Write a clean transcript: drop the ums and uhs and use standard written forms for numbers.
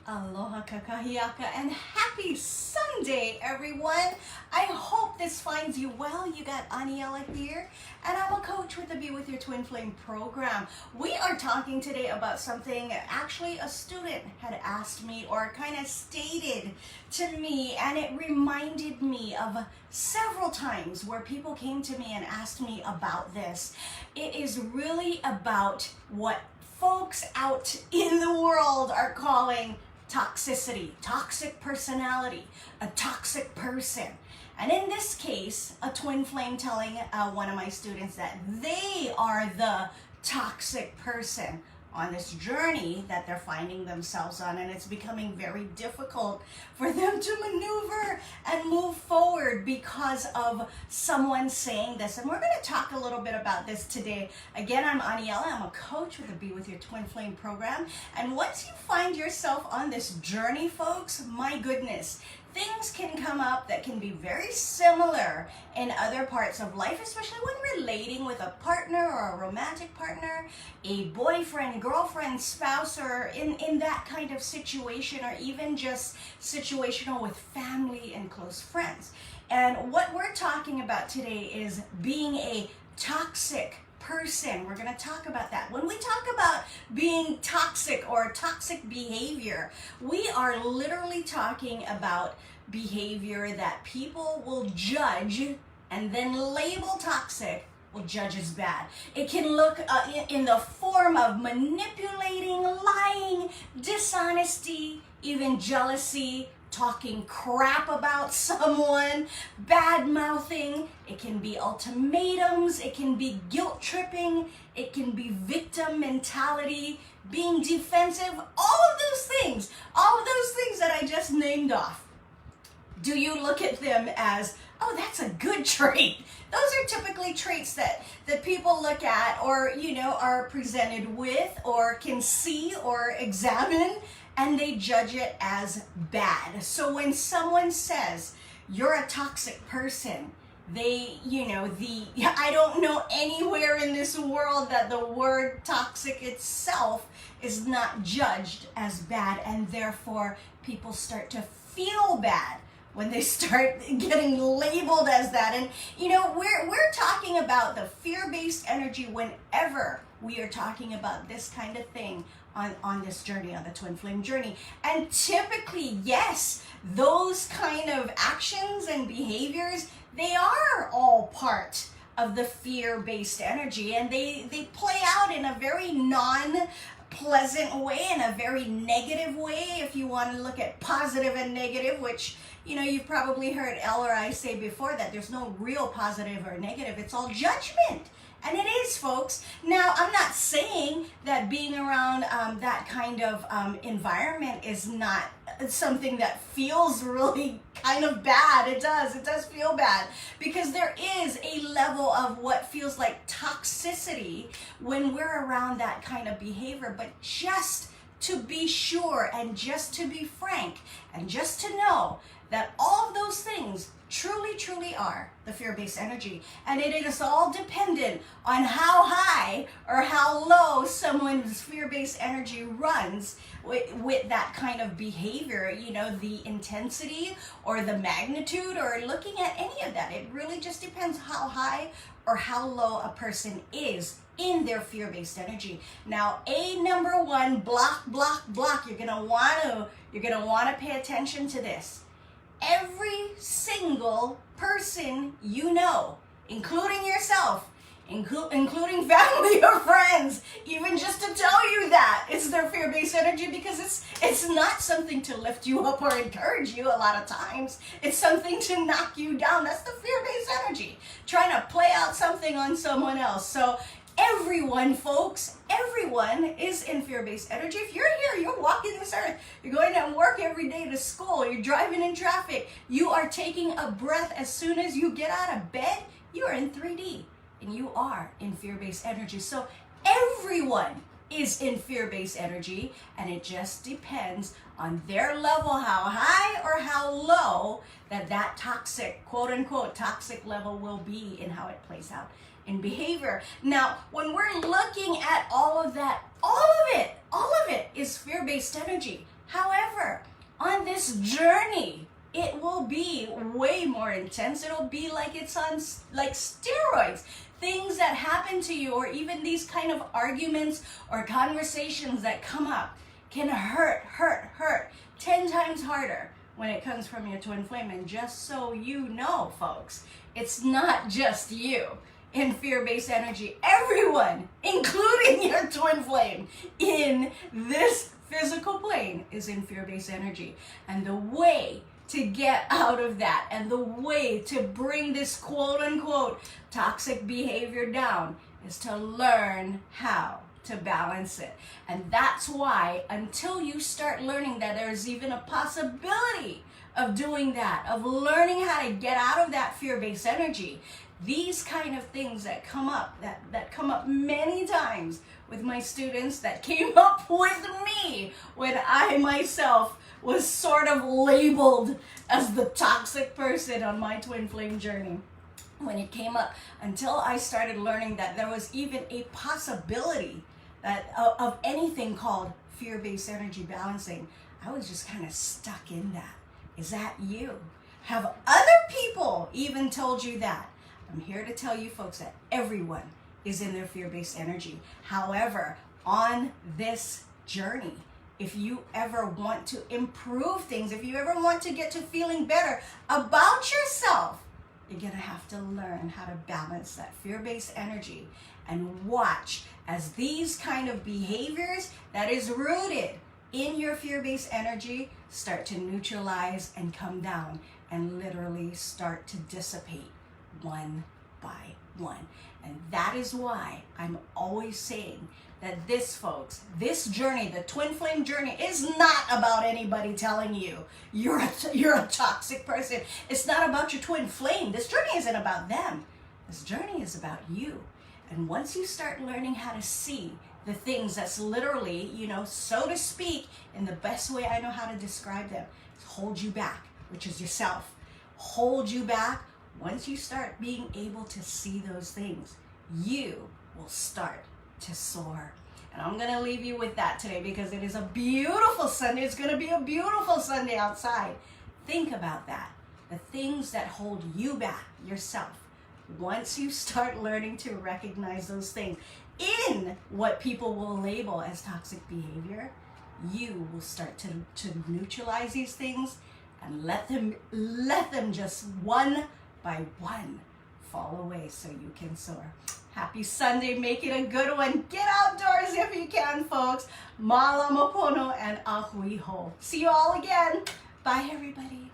Aloha kakahiaka and happy Sunday, everyone. I hope this finds you well. You got Aniela here, and I'm a coach with the Be With Your Twin Flame program. We are talking today about something actually a student had asked me or kind of stated to me, and it reminded me of several times where people came to me and asked me about this. It is really about what folks out in the world are calling toxicity, toxic personality, a toxic person. And in this case, a twin flame telling one of my students that they are the toxic person on this journey that they're finding themselves on, and it's becoming very difficult for them to maneuver and move forward because of someone saying this. And we're going to talk a little bit about this today. Again, I'm Aniela. I'm a coach with the Be With Your Twin Flame program. And once you find yourself on this journey, folks, my goodness, things can come up that can be very similar in other parts of life, especially when relating with a partner or a romantic partner, a boyfriend, girlfriend, spouse, or in that kind of situation, or even just situational with family and close friends. And what we're talking about today is being a toxic person. We're going to talk about that. When we talk about being toxic or toxic behavior, we are literally talking about behavior that people will judge and then label toxic, will judge as bad. It can look in the form of manipulating, lying, dishonesty, even jealousy, talking crap about someone, bad mouthing. It can be ultimatums, it can be guilt tripping, it can be victim mentality, being defensive, all of those things that I just named off. Do you look at them as, oh, that's a good trait? Those are typically traits that people look at or, are presented with or can see or examine, and they judge it as bad. So when someone says you're a toxic person, I don't know anywhere in this world that the word toxic itself is not judged as bad, and therefore people start to feel bad when they start getting labeled as that. And we're talking about the fear-based energy whenever we are talking about this kind of thing on this journey, on the twin flame journey. And typically, yes, those kind of actions and behaviors, they are all part of the fear-based energy, and they play out in a very non-pleasant way, in a very negative way, if you want to look at positive and negative, which you've probably heard Elle or I say before, that there's no real positive or negative. It's all judgment. And it is, folks. Now, I'm not saying that being around that kind of environment is not something that feels really kind of bad. It does feel bad, because there is a level of what feels like toxicity when we're around that kind of behavior. But just to be sure, and just to be frank, and just to know that all of those things truly are the fear-based energy, and it is all dependent on how high or how low someone's fear-based energy runs with that kind of behavior, the intensity or the magnitude, or looking at any of that. It really just depends how high or how low a person is in their fear-based energy. Now, number one, block. You're gonna wanna pay attention to this. Every single person including yourself, including family or friends, even just to tell you that it's their fear-based energy, because it's not something to lift you up or encourage you a lot of times. It's something to knock you down. That's the fear-based energy, trying to play out something on someone else. So everyone, folks, everyone is in fear-based energy. If you're here, you're walking this earth, you're going to work every day, to school, you're driving in traffic, you are taking a breath as soon as you get out of bed, you are in 3D, and you are in fear-based energy. So everyone is in fear-based energy, and it just depends on their level, how high or how low that toxic, quote-unquote, toxic level will be, and how it plays out in behavior. Now, when we're looking at all of that, all of it is fear-based energy. However, on this journey, it will be way more intense. It'll be like it's on like steroids. Things that happen to you, or even these kind of arguments or conversations that come up, can hurt 10 times harder when it comes from your twin flame. And just so you know, folks, it's not just you in fear-based energy. Everyone, including your twin flame in this physical plane, is in fear-based energy. And the way to get out of that, and the way to bring this quote-unquote toxic behavior down, is to learn how to balance it. And that's why, until you start learning that there's even a possibility of doing that, of learning how to get out of that fear-based energy, these kind of things that come up, that come up many times with my students, that came up with me when I myself was sort of labeled as the toxic person on my twin flame journey. When it came up, until I started learning that there was even a possibility that of anything called fear-based energy balancing, I was just kind of stuck in that. Is that you? Have other people even told you that? I'm here to tell you folks that everyone is in their fear-based energy. However, on this journey, if you ever want to improve things, if you ever want to get to feeling better about yourself, you're gonna have to learn how to balance that fear-based energy and watch as these kind of behaviors that is rooted in your fear-based energy start to neutralize and come down and literally start to dissipate one by one. And that is why I'm always saying that this, folks, this journey, the twin flame journey, is not about anybody telling you you're a toxic person. It's not about your twin flame. This journey isn't about them. This journey is about you. And once you start learning how to see the things that's literally, so to speak, in the best way I know how to describe them, hold you back, which is yourself. Hold you back. Once you start being able to see those things, you will start to soar. And I'm going to leave you with that today, because it is a beautiful Sunday. It's going to be a beautiful Sunday outside. Think about that. The things that hold you back, yourself. Once you start learning to recognize those things in what people will label as toxic behavior, you will start to neutralize these things and let them just one by one fall away so you can soar. Happy Sunday. Make it a good one. Get outdoors if you can, folks. Mala mopono and ahui ho. See you all again. Bye, everybody.